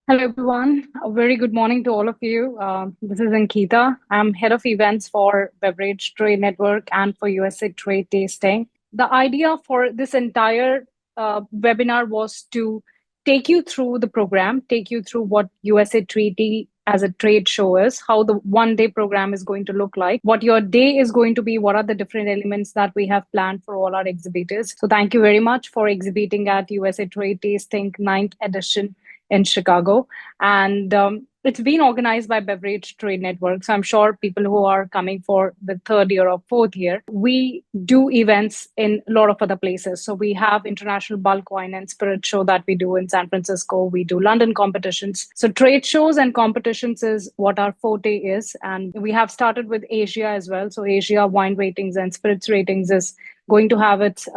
Hello, everyone. A very good morning to all of you. This is Ankita. I'm head of events for Beverage Trade Network and for USA Trade Tasting. The idea for this entire webinar was to take you through the program, take you through what USA Treaty as a trade show is, how the 1 day program is going to look like, what your day is going to be, what are the different elements that we have planned for all our exhibitors. So thank you very much for exhibiting at USA Trade Tasting 9th edition in Chicago. And it's been organized by Beverage Trade Network. So I'm sure people who are coming for the third year or fourth year, we do events in a lot of other places. So we have International Bulk Wine and Spirit Show that we do in San Francisco. We do London competitions. So trade shows and competitions is what our forte is. And we have started with Asia as well. So Asia wine ratings and spirits ratings is going to have its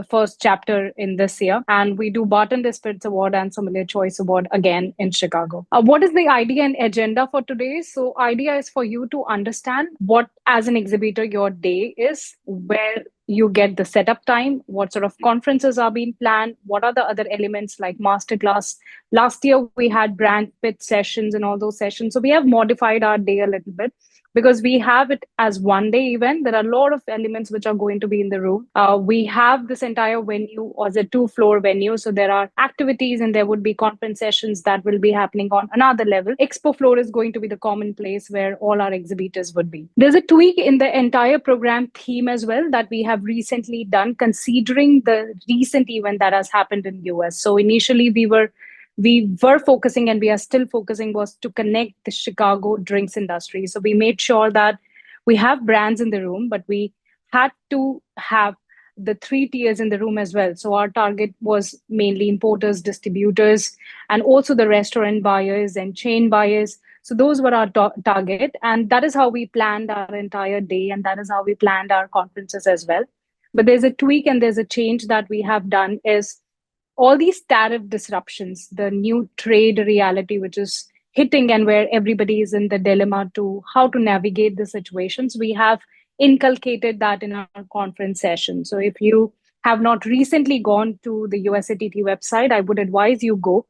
first chapter in this year. And we do Bartender Spirits Award and Sommelier Choice Award again in Chicago. What is the idea and agenda for today? So idea is for you to understand what, as an exhibitor, your day is, where you get the setup time, what sort of conferences are being planned, what are the other elements like masterclass. Last year, we had brand pitch sessions and all those sessions. So we have modified our day a little bit because we have it as 1 day event. There are a lot of elements which are going to be in the room. We have this entire venue as a 2-floor venue. So there are activities and there would be conference sessions that will be happening on another level. Expo floor is going to be the common place where all our exhibitors would be. There's a tweak in the entire program theme as well that we have recently done, considering the recent event that has happened in US. So initially we were focusing and we are still focusing was to connect the Chicago drinks industry. So we made sure that we have brands in the room, but we had to have the 3 tiers in the room as well. So our target was mainly importers, distributors, and also the restaurant buyers and chain buyers. So those were our target. And that is how we planned our entire day. And that is how we planned our conferences as well. But there's a tweak and there's a change that we have done is all these tariff disruptions, the new trade reality, which is hitting and where everybody is in the dilemma to how to navigate the situations, we have inculcated that in our conference session. So if you have not recently gone to the USATT website, I would advise you go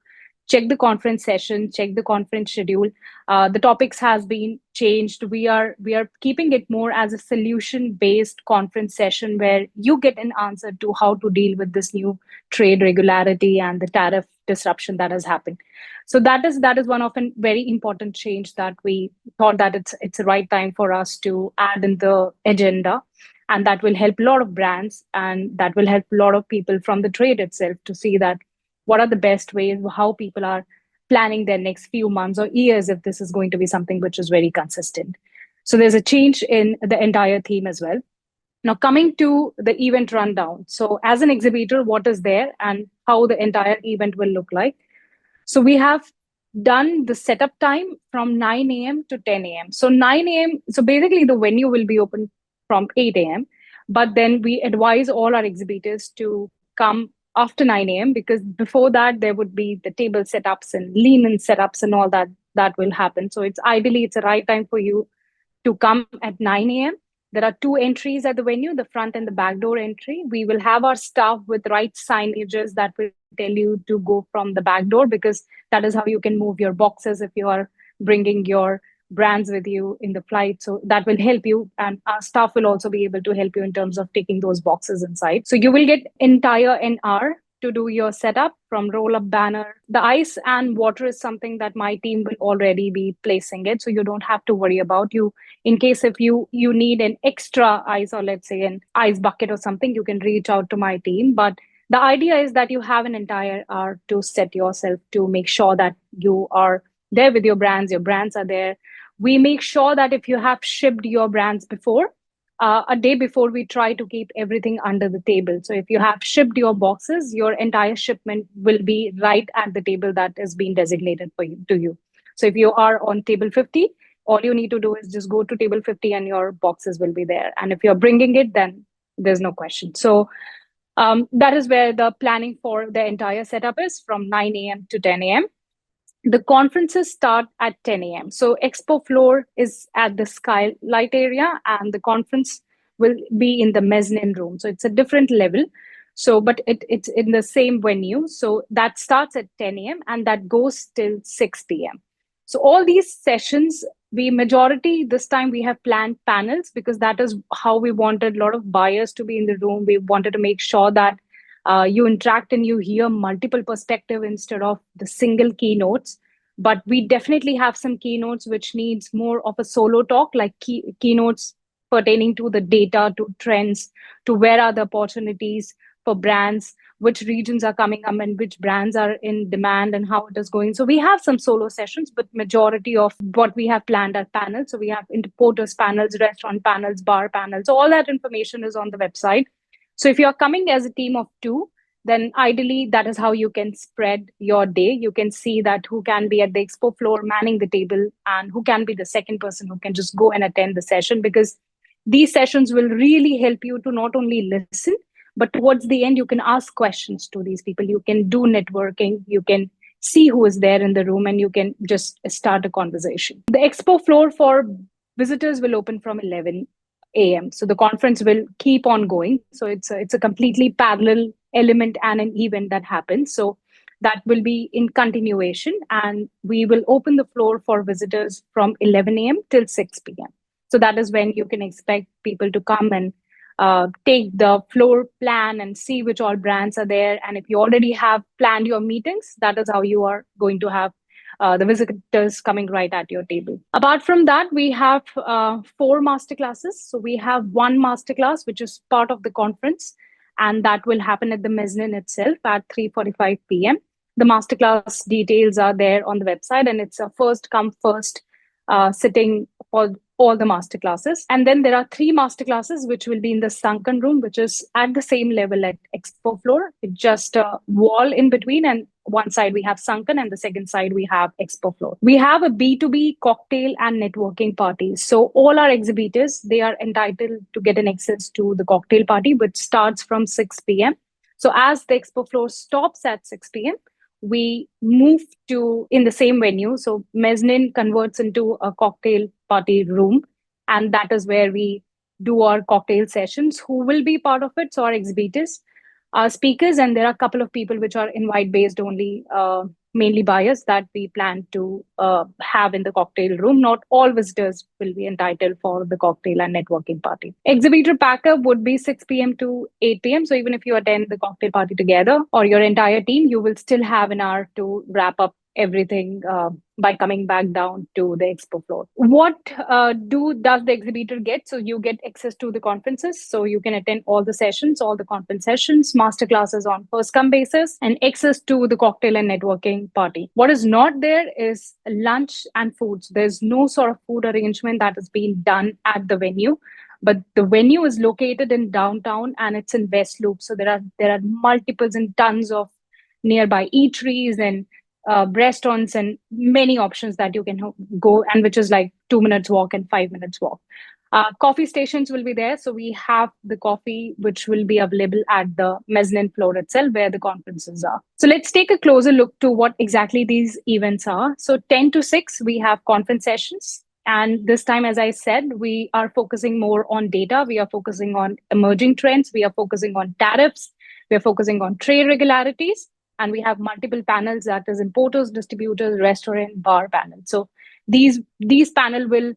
check the conference session, check the conference schedule. The topics has been changed. We are keeping it more as a solution based conference session where you get an answer to how to deal with this new trade regularity and the tariff disruption that has happened. So that is one of a very important change that we thought that it's the right time for us to add in the agenda, and that will help a lot of brands and that will help a lot of people from the trade itself to see that what are the best ways, how people are planning their next few months or years if this is going to be something which is very consistent. So there's a change in the entire theme as well. Now, coming to the event rundown. So, as an exhibitor, what is there and how the entire event will look like? So, we have done the setup time from 9 a.m. to 10 a.m. So, 9 a.m. So, basically, the venue will be open from 8 a.m. But then we advise all our exhibitors to come after 9 a.m. because before that, there would be the table setups and linen setups and all that will happen. So, it's a right time for you to come at 9 a.m. There are 2 entries at the venue, the front and the back door entry. We will have our staff with right signages that will tell you to go from the back door because that is how you can move your boxes if you are bringing your brands with you in the flight. So that will help you. And our staff will also be able to help you in terms of taking those boxes inside. So you will get entire an hour to do your setup from roll up banner. The ice and water is something that my team will already be placing it. So you don't have to worry about you. In case if you need an extra ice or let's say an ice bucket or something, you can reach out to my team. But the idea is that you have an entire hour to set yourself to make sure that you are there with your brands are there. We make sure that if you have shipped your brands before, a day before, we try to keep everything under the table. So if you have shipped your boxes, your entire shipment will be right at the table that is being designated for you to you. So if you are on table 50, all you need to do is just go to table 50 and your boxes will be there. And if you're bringing it, then there's no question. So that is where the planning for the entire setup is from 9 a.m. to 10 a.m. The conferences start at 10 a.m. So expo floor is at the skylight area and the conference will be in the mezzanine room. So it's a different level. So, but it's in the same venue. So that starts at 10 a.m. and that goes till 6 p.m. So all these sessions, we majority this time we have planned panels because that is how we wanted a lot of buyers to be in the room. We wanted to make sure that you interact and you hear multiple perspective instead of the single keynotes. But we definitely have some keynotes which needs more of a solo talk, like keynotes pertaining to the data, to trends, to where are the opportunities for brands, which regions are coming up and which brands are in demand and how it is going. So we have some solo sessions, but majority of what we have planned are panels. So we have importers panels, restaurant panels, bar panels. So all that information is on the website. So if you're coming as a team of two, then ideally that is how you can spread your day. You can see that who can be at the expo floor manning the table and who can be the second person who can just go and attend the session, because these sessions will really help you to not only listen, but towards the end you can ask questions to these people. You can do networking, you can see who is there in the room, and you can just start a conversation. The expo floor for visitors will open from 11 a.m. So the conference will keep on going. So it's a completely parallel element and an event that happens. So that will be in continuation, and we will open the floor for visitors from 11 a.m. till 6 p.m. So that is when you can expect people to come and take the floor plan and see which all brands are there. And if you already have planned your meetings, that is how you are going to have the visitors coming right at your table. Apart from that, we have four masterclasses. So we have one masterclass, which is part of the conference, and that will happen at the mezzanine itself at 3:45 p.m. The masterclass details are there on the website, and it's a first come first sitting for all the masterclasses. And then there are three masterclasses which will be in the sunken room, which is at the same level at expo floor. It's just a wall in between, and one side we have sunken and the second side we have expo floor. We have a B2B cocktail and networking parties. So all our exhibitors, they are entitled to get an access to the cocktail party, which starts from 6 p.m. So as the expo floor stops at 6 p.m., we move to in the same venue. So mezzanine converts into a cocktail party room, and that is where we do our cocktail sessions. Who will be part of it? So our exhibitors, our speakers, and there are a couple of people which are invite based only, mainly buyers that we plan to have in the cocktail room. Not all visitors will be entitled for the cocktail and networking party. Exhibitor backup would be 6 p.m. to 8 p.m. So even if you attend the cocktail party together or your entire team, you will still have an hour to wrap up everything by coming back down to the expo floor. What does the exhibitor get? So you get access to the conferences, so you can attend all the sessions, all the conference sessions, master classes on first come basis, and access to the cocktail and networking party. What is not there is lunch and foods. There's no sort of food arrangement that is being done at the venue. But the venue is located in downtown and it's in West Loop. So there are multiples and tons of nearby eateries and restaurants and many options that you can go, and which is like 2 minutes walk and 5 minutes walk. Coffee stations will be there. So we have the coffee, which will be available at the mezzanine floor itself where the conferences are. So let's take a closer look to what exactly these events are. So 10 to 6, we have conference sessions. And this time, as I said, we are focusing more on data. We are focusing on emerging trends. We are focusing on tariffs. We are focusing on trade regularities. And we have multiple panels, that is importers, distributors, restaurant, bar panel. So these panel will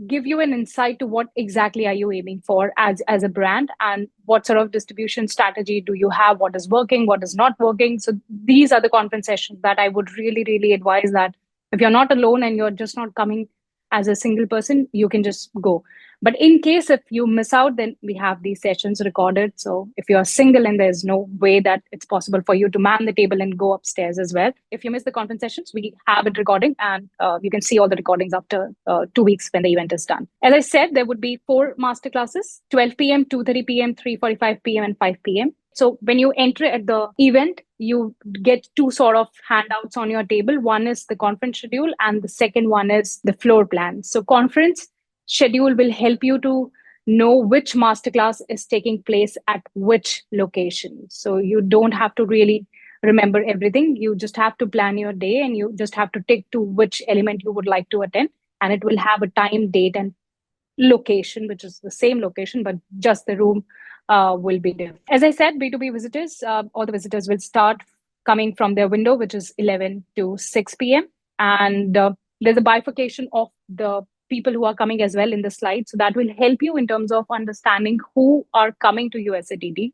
give you an insight to what exactly are you aiming for as a brand, and what sort of distribution strategy do you have, what is working, what is not working. So these are the conference sessions that I would really, really advise that if you're not alone and you're just not coming as a single person, you can just go. But in case if you miss out, then we have these sessions recorded. So if you're single and there's no way that it's possible for you to man the table and go upstairs as well, if you miss the conference sessions, we have it recording, and you can see all the recordings after 2 weeks when the event is done. As I said, there would be 4 masterclasses: 12 p.m., 2:30 p.m., 3:45 p.m., and 5 p.m. So when you enter at the event, you get 2 sort of handouts on your table. One is the conference schedule, and the second one is the floor plan. So conference schedule will help you to know which masterclass is taking place at which location. So you don't have to really remember everything. You just have to plan your day, and you just have to tick to which element you would like to attend. And it will have a time, date, and location, which is the same location, but just the room will be different. As I said, B2B visitors, all the visitors will start coming from their window, which is 11 to 6 p.m. And there's a bifurcation of the people who are coming as well in the slide. So that will help you in terms of understanding who are coming to USATT,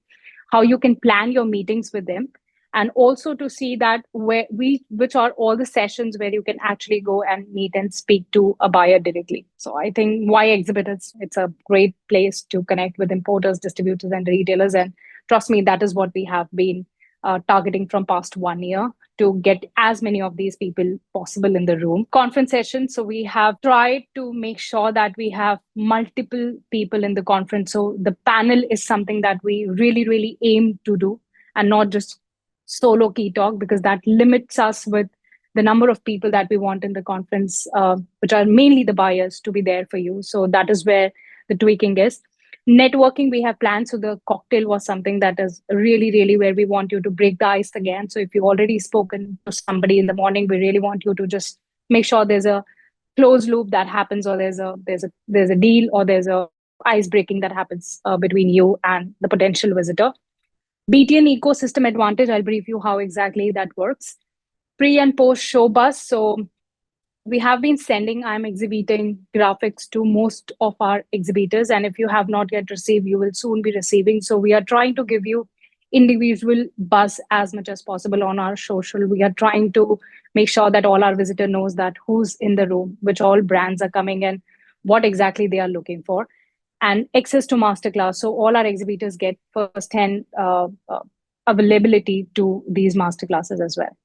how you can plan your meetings with them, and also to see that which are all the sessions where you can actually go and meet and speak to a buyer directly. So I think why exhibitors, it's a great place to connect with importers, distributors, and retailers. And trust me, that is what we have been targeting from past 1 year, to get as many of these people possible in the room. Conference sessions. So we have tried to make sure that we have multiple people in the conference. So the panel is something that we really, really aim to do, and not just solo key talk, because that limits us with the number of people that we want in the conference, which are mainly the buyers, to be there for you. So that is where the tweaking is. Networking, we have planned. So the cocktail was something that is really, really where we want you to break the ice again. So if you've already spoken to somebody in the morning, we really want you to just make sure there's a closed loop that happens, or there's a deal, or there's a ice breaking that happens between you and the potential visitor. BTN ecosystem advantage, I'll brief you how exactly that works. Pre and post show bus. So we have been sending, I'm exhibiting graphics to most of our exhibitors. And if you have not yet received, you will soon be receiving. So we are trying to give you individual buzz as much as possible on our social. We are trying to make sure that all our visitor knows that who's in the room, which all brands are coming in, what exactly they are looking for, and access to masterclass. So all our exhibitors get first-hand availability to these masterclasses as well.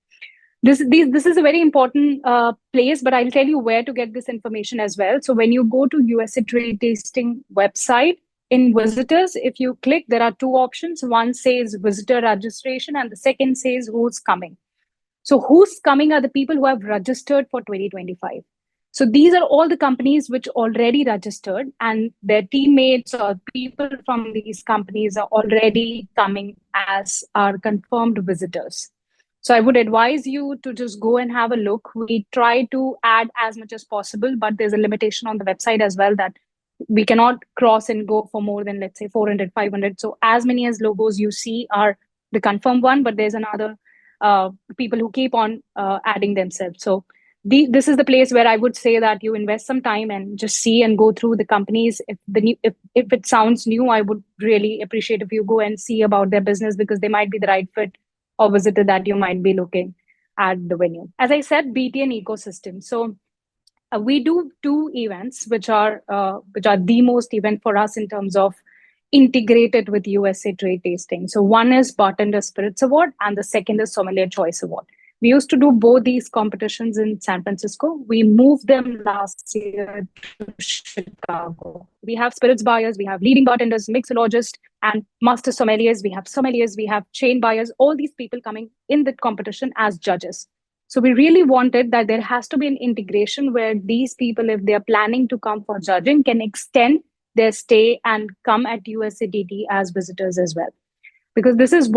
This is a very important place, but I'll tell you where to get this information as well. So when you go to USA Trade Tasting website, in visitors, if you click, there are two options. One says visitor registration, and the second says who's coming. So who's coming are the people who have registered for 2025. So these are all the companies which already registered, and their teammates or people from these companies are already coming as our confirmed visitors. So I would advise you to just go and have a look. We try to add as much as possible, but there's a limitation on the website as well, that we cannot cross and go for more than, let's say, 400, 500. So as many as logos you see are the confirmed one, but there's another people who keep on adding themselves. So this is the place where I would say that you invest some time and just see and go through the companies. If it sounds new, I would really appreciate if you go and see about their business, because they might be the right fit or visitor that you might be looking at the venue. As I said, BTN ecosystem. So we do two events, which are the most event for us in terms of integrated with USA Trade Tasting. So one is Bartender Spirits Award, and the second is Sommelier Choice Award. We used to do both these competitions in San Francisco. We moved them last year to Chicago. We have spirits buyers, we have leading bartenders, mixologists, and master sommeliers. We have chain buyers, all these people coming in the competition as judges. So we really wanted that there has to be an integration where these people, if they're planning to come for judging, can extend their stay and come at USATT as visitors as well. Because this is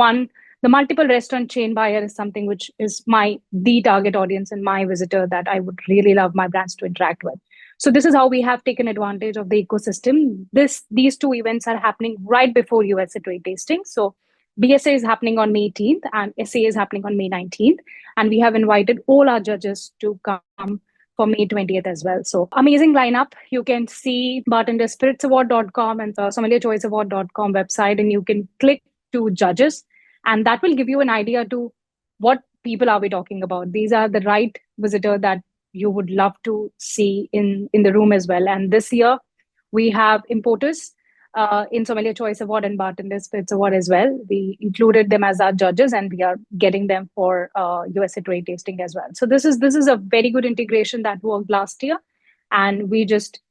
the multiple restaurant chain buyer is something which is the target audience and my visitor that I would really love my brands to interact with. So this is how we have taken advantage of the ecosystem. These two events are happening right before USA Trade Tasting. So BSA is happening on May 18th and SA is happening on May 19th. And we have invited all our judges to come for May 20th as well. So amazing lineup. You can see bartenderspiritsaward.com and sommelierchoiceaward.com website, and you can click to judges. And that will give you an idea to what people are we talking about. These are the right visitor that you would love to see in the room as well. And this year, we have importers in Sommelier Choice Award and Bartender Spirits Award as well. We included them as our judges, and we are getting them for USA Trade Tasting as well. So this is a very good integration that worked last year, and we just,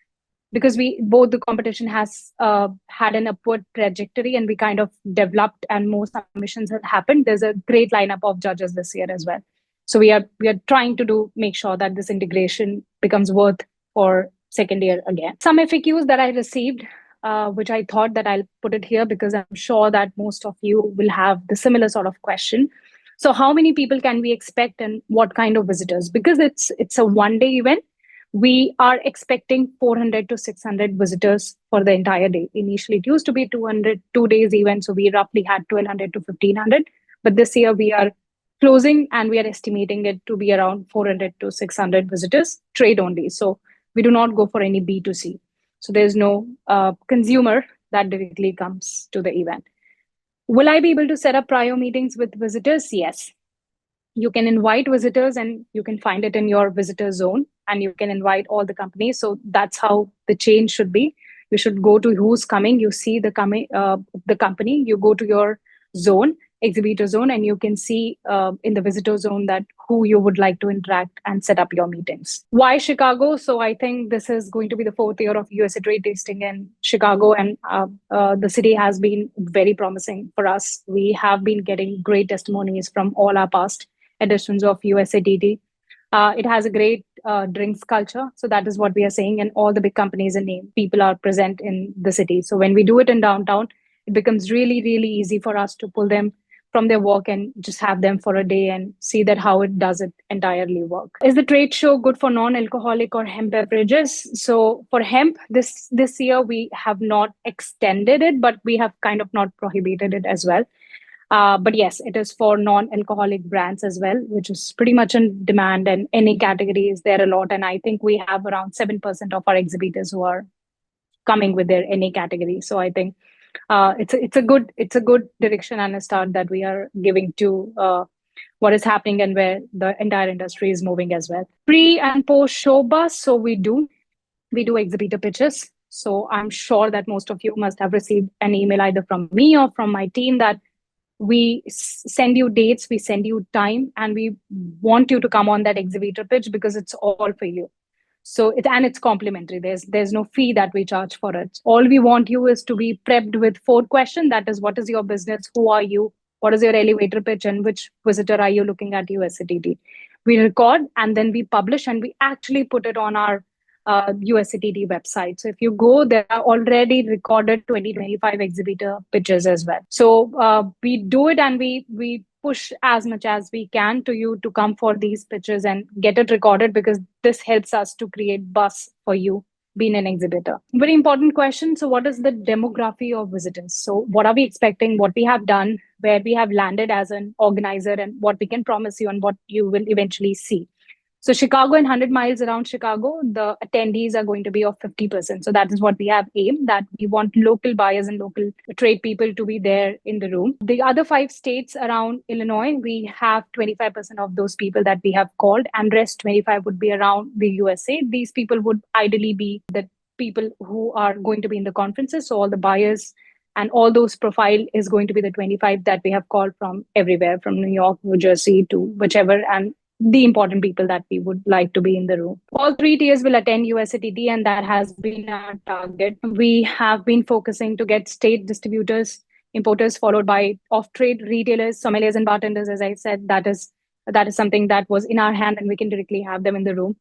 because both the competition has had an upward trajectory, and we kind of developed and more submissions have happened. There's a great lineup of judges this year as well. So we are trying to make sure that this integration becomes worth for second year again. Some FAQs that I received, which I thought that I'll put it here because I'm sure that most of you will have the similar sort of question. So how many people can we expect and what kind of visitors? Because it's a one-day event, We are expecting 400 to 600 visitors for the entire day. Initially, it used to be 200, 2 days event. So we roughly had 1,200 to 1,500. But this year we are closing and we are estimating it to be around 400 to 600 visitors, trade only. So we do not go for any B2C. So there's no consumer that directly comes to the event. Will I be able to set up prior meetings with visitors? Yes. You can invite visitors and you can find it in your visitor zone and you can invite all the companies. So that's how the change should be. You should go to who's coming. You see the company. You go to your zone, exhibitor zone, and you can see in the visitor zone that who you would like to interact and set up your meetings. Why Chicago? So I think this is going to be the fourth year of USA Trade Tasting in Chicago, and the city has been very promising for us. We have been getting great testimonies from all our past editions of USATT. It has a great drinks culture. So that is what we are saying. And all the big companies and name people are present in the city. So when we do it in downtown, it becomes really, really easy for us to pull them from their work and just have them for a day and see that how it does it entirely work. Is the trade show good for non-alcoholic or hemp beverages? So for hemp, this year we have not extended it, but we have kind of not prohibited it as well. But yes, it is for non-alcoholic brands as well, which is pretty much in demand, and any category is there a lot. And I think we have around 7% of our exhibitors who are coming with their any category. So I think it's a good direction and a start that we are giving to what is happening and where the entire industry is moving as well. Pre and post show bus. So we do exhibitor pitches. So I'm sure that most of you must have received an email either from me or from my team that we send you dates, we send you time, and we want you to come on that exhibitor pitch because it's all for you. So it's complimentary. There's no fee that we charge for it. All we want you is to be prepped with 4 questions. That is, what is your business? Who are you? What is your elevator pitch? And which visitor are you looking at USATT? We record and then we publish and we actually put it on our USATT website. So if you go, there are already recorded 2025 exhibitor pitches as well. So we do it and we push as much as we can to you to come for these pitches and get it recorded, because this helps us to create buzz for you being an exhibitor. Very important question. So what is the demography of visitors? So what are we expecting, what we have done, where we have landed as an organizer, and what we can promise you and what you will eventually see. So Chicago and 100 miles around Chicago, the attendees are going to be of 50%. So that is what we have aimed, that we want local buyers and local trade people to be there in the room. The other 5 states around Illinois, we have 25% of those people that we have called, and rest 25 would be around the USA. These people would ideally be the people who are going to be in the conferences. So all the buyers and all those profile is going to be the 25 that we have called from everywhere, from New York, New Jersey to whichever, and the important people that we would like to be in the room. All 3 tiers will attend USATT, and that has been our target. We have been focusing to get state distributors, importers, followed by off-trade retailers, sommeliers, and bartenders. As I said, that is something that was in our hand, and we can directly have them in the room.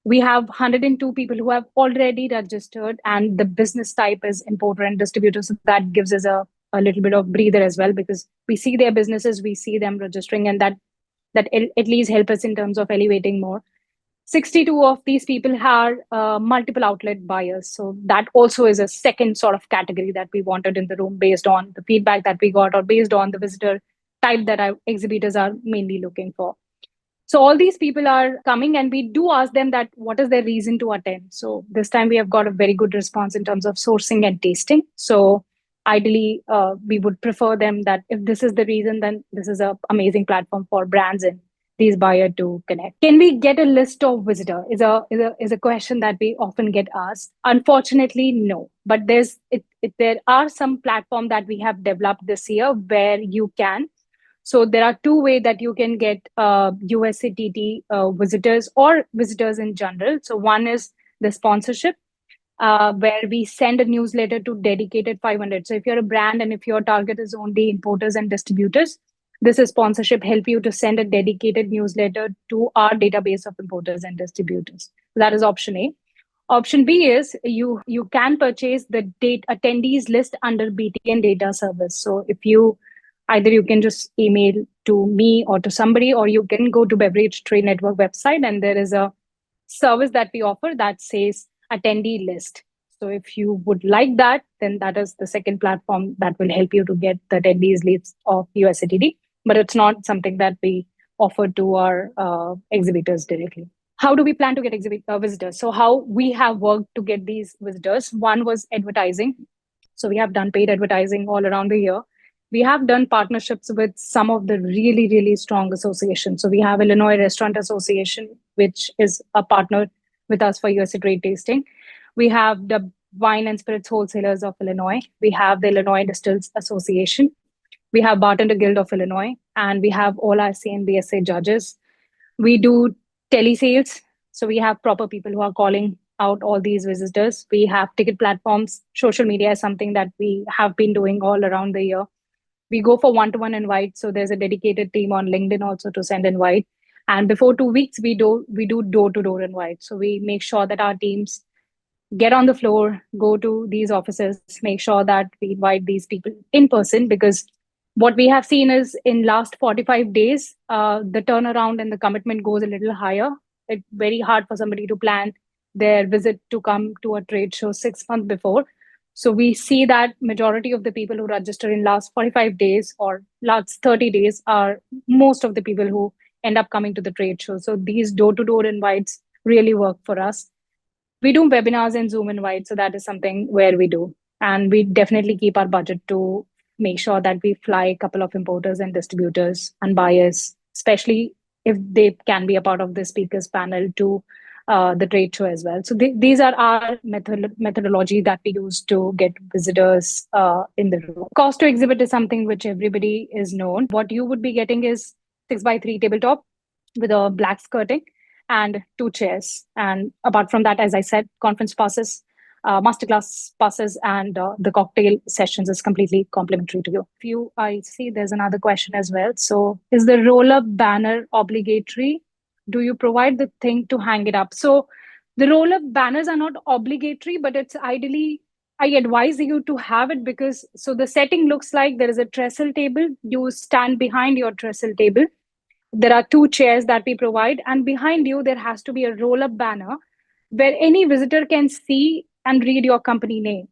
We have 102 people who have already registered, and the business type is importer and distributor. So that gives us a little bit of breather as well, because we see their businesses, we see them registering, and that at least help us in terms of elevating more. 62 of these people are multiple outlet buyers. So that also is a second sort of category that we wanted in the room based on the feedback that we got or based on the visitor type that our exhibitors are mainly looking for. So all these people are coming, and we do ask them that what is their reason to attend. So this time we have got a very good response in terms of sourcing and tasting. So ideally, we would prefer them that if this is the reason, then this is an amazing platform for brands and these buyers to connect. Can we get a list of visitor? Is a question that we often get asked. Unfortunately, no. But there are some platform that we have developed this year where you can. So there are 2 ways that you can get USATT visitors or visitors in general. So one is the sponsorship, where we send a newsletter to dedicated 500. So if you're a brand and if your target is only importers and distributors, this is sponsorship, help you to send a dedicated newsletter to our database of importers and distributors. So that is option A. Option B is you can purchase the attendees list under BTN data service. So if you either you can just email to me or to somebody, or you can go to Beverage Trade Network website, and there is a service that we offer that says attendee list. So if you would like that, then that is the second platform that will help you to get the attendees list of USATT. But it's not something that we offer to our exhibitors directly. How do we plan to get visitors? So how we have worked to get these visitors. One was advertising. So we have done paid advertising all around the year. We have done partnerships with some of the really, really strong associations. So we have Illinois Restaurant Association, which is a partner with us for USA Trade Tasting. We have the Wine and Spirits Wholesalers of Illinois. We have the Illinois Distillers Association. We have Bartender Guild of Illinois, and we have all our CNBSA judges. We do telesales. So we have proper people who are calling out all these visitors. We have ticket platforms. Social media is something that we have been doing all around the year. We go for one-to-one invite. So there's a dedicated team on LinkedIn also to send invite. And before 2 weeks, we do door-to-door invite. So we make sure that our teams get on the floor, go to these offices, make sure that we invite these people in person, because what we have seen is in last 45 days, the turnaround and the commitment goes a little higher. It's very hard for somebody to plan their visit to come to a trade show 6 months before. So we see that majority of the people who register in last 45 days or last 30 days are most of the people who end up coming to the trade show. So these door-to-door invites really work for us. We do webinars and Zoom invites. So that is something where we do. And we definitely keep our budget to make sure that we fly a couple of importers and distributors and buyers, especially if they can be a part of the speakers panel to the trade show as well. So these are our methodology that we use to get visitors in the room. Cost to exhibit is something which everybody is known. What you would be getting is 6x3 tabletop with a black skirting and 2 chairs. And apart from that, as I said, conference passes, masterclass passes, and the cocktail sessions is completely complimentary to you. I see there's another question as well. So is the roll-up banner obligatory? Do you provide the thing to hang it up? So the roll-up banners are not obligatory, but it's ideally, I advise you to have it because, so the setting looks like there is a trestle table. You stand behind your trestle table. There are 2 chairs that we provide, and behind you, there has to be a roll-up banner where any visitor can see and read your company name.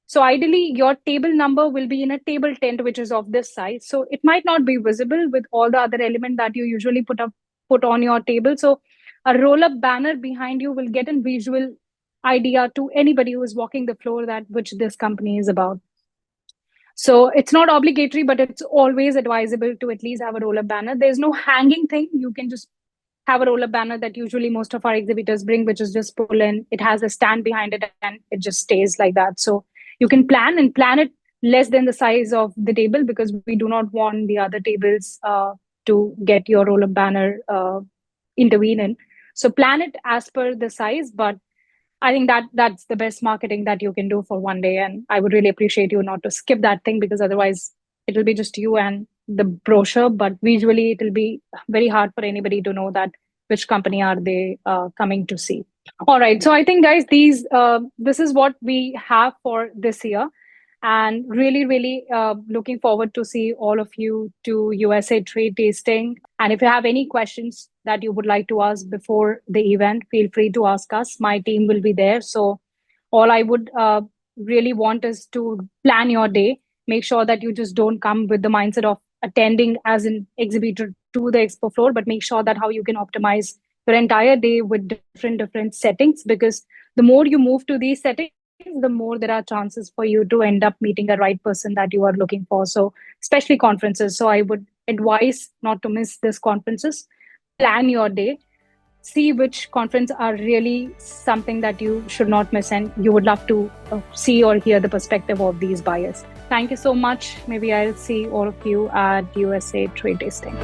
So ideally, your table number will be in a table tent, which is of this size. So it might not be visible with all the other elements that you usually put on your table. So a roll-up banner behind you will get a visual idea to anybody who is walking the floor that which this company is about. So it's not obligatory, but it's always advisable to at least have a roll-up banner. There's no hanging thing. You can just have a roll-up banner that usually most of our exhibitors bring, which is just pull in. It has a stand behind it and it just stays like that. So you can plan it less than the size of the table because we do not want the other tables to get your roll-up banner intervene in. So plan it as per the size, but I think that's the best marketing that you can do for one day. And I would really appreciate you not to skip that thing because otherwise it will be just you and the brochure, but visually it will be very hard for anybody to know that which company are they coming to see. All right. So I think, guys, this is what we have for this year. And really, really looking forward to see all of you to USA Trade Tasting. And if you have any questions that you would like to ask before the event, feel free to ask us. My team will be there. So all I would really want is to plan your day. Make sure that you just don't come with the mindset of attending as an exhibitor to the expo floor, but make sure that how you can optimize your entire day with different settings, because the more you move to these settings, the more there are chances for you to end up meeting the right person that you are looking for. So especially conferences. So I would advise not to miss these conferences. Plan your day. See which conference are really something that you should not miss and you would love to see or hear the perspective of these buyers. Thank you so much. Maybe I'll see all of you at USA Trade Tasting.